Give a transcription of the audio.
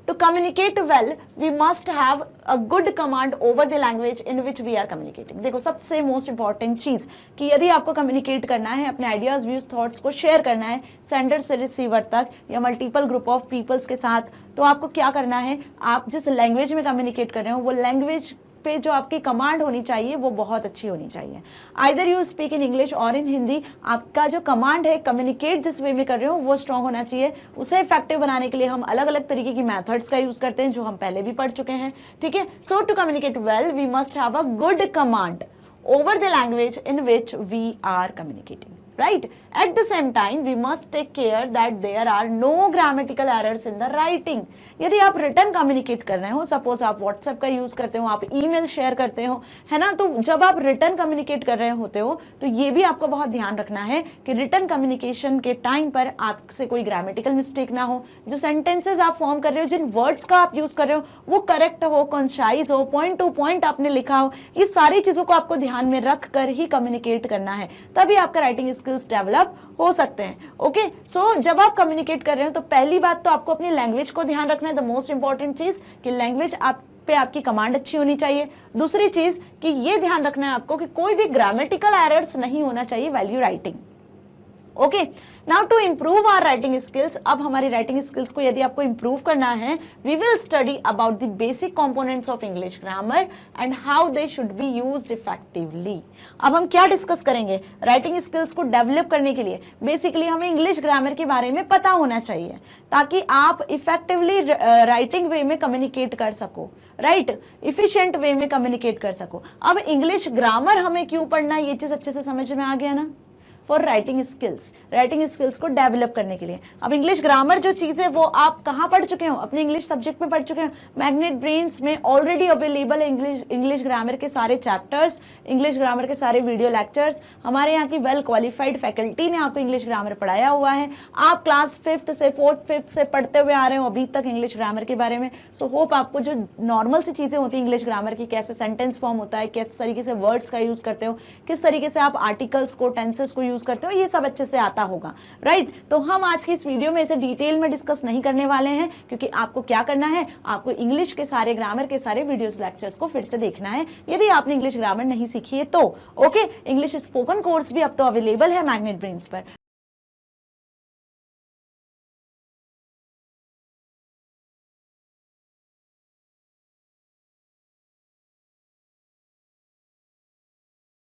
To communicate well, we must have a good command over the language in which we are communicating. देखो सबसे most important चीज कि यदि आपको communicate करना है, अपने आइडियाज, व्यूज, थॉट्स को शेयर करना है सेंडर से रिसीवर तक या मल्टीपल ग्रुप ऑफ पीपल्स के साथ, तो आपको क्या करना है, आप जिस लैंग्वेज में कम्युनिकेट कर रहे हो वो लैंग्वेज पे जो आपकी कमांड होनी चाहिए वो बहुत अच्छी होनी चाहिए. Either you speak in English और इन हिंदी, आपका जो कमांड है, कम्युनिकेट जिस वे में कर रहे हो वो स्ट्रांग होना चाहिए. उसे इफेक्टिव बनाने के लिए हम अलग अलग तरीके की मेथड्स का यूज करते हैं जो हम पहले भी पढ़ चुके हैं. ठीक है. So to communicate well we must have a good command over the language in which we are communicating, right? At the same time we must take care that there are no grammatical errors in the writing. यदि आप return communicate कर रहे हो, suppose आप WhatsApp का use करते हो, आप ईमेल शेयर करते हो, है ना, तो जब आप रिटर्न कम्युनिकेट कर रहे होते हो तो ये भी आपको बहुत ध्यान रखना है कि रिटर्न कम्युनिकेशन के टाइम पर आपसे कोई ग्रामेटिकल मिस्टेक ना हो, जो सेंटेंसेस आप फॉर्म कर रहे हो, जिन वर्ड्स का आप यूज कर रहे हो वो करेक्ट हो, कंसाइज हो, पॉइंट टू पॉइंट आपने लिखा हो. ये सारी चीजों को आपको ध्यान में रख कर ही कम्युनिकेट करना है, तभी आपका राइटिंग स्किल्स डेवलप हो सकते हैं. ओके. सो जब आप कम्युनिकेट कर रहे हो तो पहली बात तो आपको अपनी लैंग्वेज को ध्यान रखना है, द मोस्ट इंपॉर्टेंट चीज कि लैंग्वेज आप पे आपकी कमांड अच्छी होनी चाहिए. दूसरी चीज कि ये ध्यान रखना है आपको कि कोई भी ग्रामेटिकल एरर्स नहीं होना चाहिए value writing. Okay. Now to improve our writing skills, अब हमारी राइटिंग स्किल्स को यदि आपको इम्प्रूव करना है, we will study about the basic components of English grammar and how they should be used effectively. अब हम क्या डिस्कस करेंगे राइटिंग स्किल्स को डेवलप करने के लिए. बेसिकली हमें इंग्लिश ग्रामर के बारे में पता होना चाहिए ताकि आप इफेक्टिवली राइटिंग वे में कम्युनिकेट कर सको, राइट, इफिशिएंट वे में कम्युनिकेट कर सको. अब इंग्लिश ग्रामर हमें क्यों पढ़ना, ये चीज अच्छे से समझ में आ गया ना, फॉर राइटिंग स्किल्स को डेवलप करने के लिए. अब इंग्लिश ग्रामर जो चीज़ है वो आप कहाँ पढ़ चुके हो, अपने इंग्लिश सब्जेक्ट में पढ़ चुके हो. मैग्नेट ब्रेन्स में ऑलरेडी अवेलेबल है इंग्लिश ग्रामर के सारे चैप्टर्स, इंग्लिश ग्रामर के सारे वीडियो लेक्चर्स. हमारे यहाँ की वेल क्वालिफाइड फैकल्टी ने आपको इंग्लिश ग्रामर पढ़ाया हुआ है. आप क्लास 5th से 4th से पढ़ते हुए आ रहे हो अभी तक इंग्लिश ग्रामर के बारे में. सो होप आपको जो नॉर्मल सी चीज़ें होती हैं इंग्लिश ग्रामर की, कैसे सेंटेंस फॉर्म होता है, किस तरीके से वर्ड्स का यूज़ करते हो, किस तरीके से आप आर्टिकल्स को, टेंसेस को यूज करते हो, ये सब अच्छे से आता होगा, राइट. तो हम आज की इस वीडियो में इसे डिटेल में डिस्कस नहीं करने वाले हैं क्योंकि आपको क्या करना है, आपको इंग्लिश के सारे ग्रामर के सारे वीडियोस लेक्चर्स को फिर से देखना है यदि आपने इंग्लिश ग्रामर नहीं सीखी है तो. ओके. इंग्लिश स्पोकन कोर्स भी अब तो अवेलेबल है मैग्नेट ब्रेन्स पर.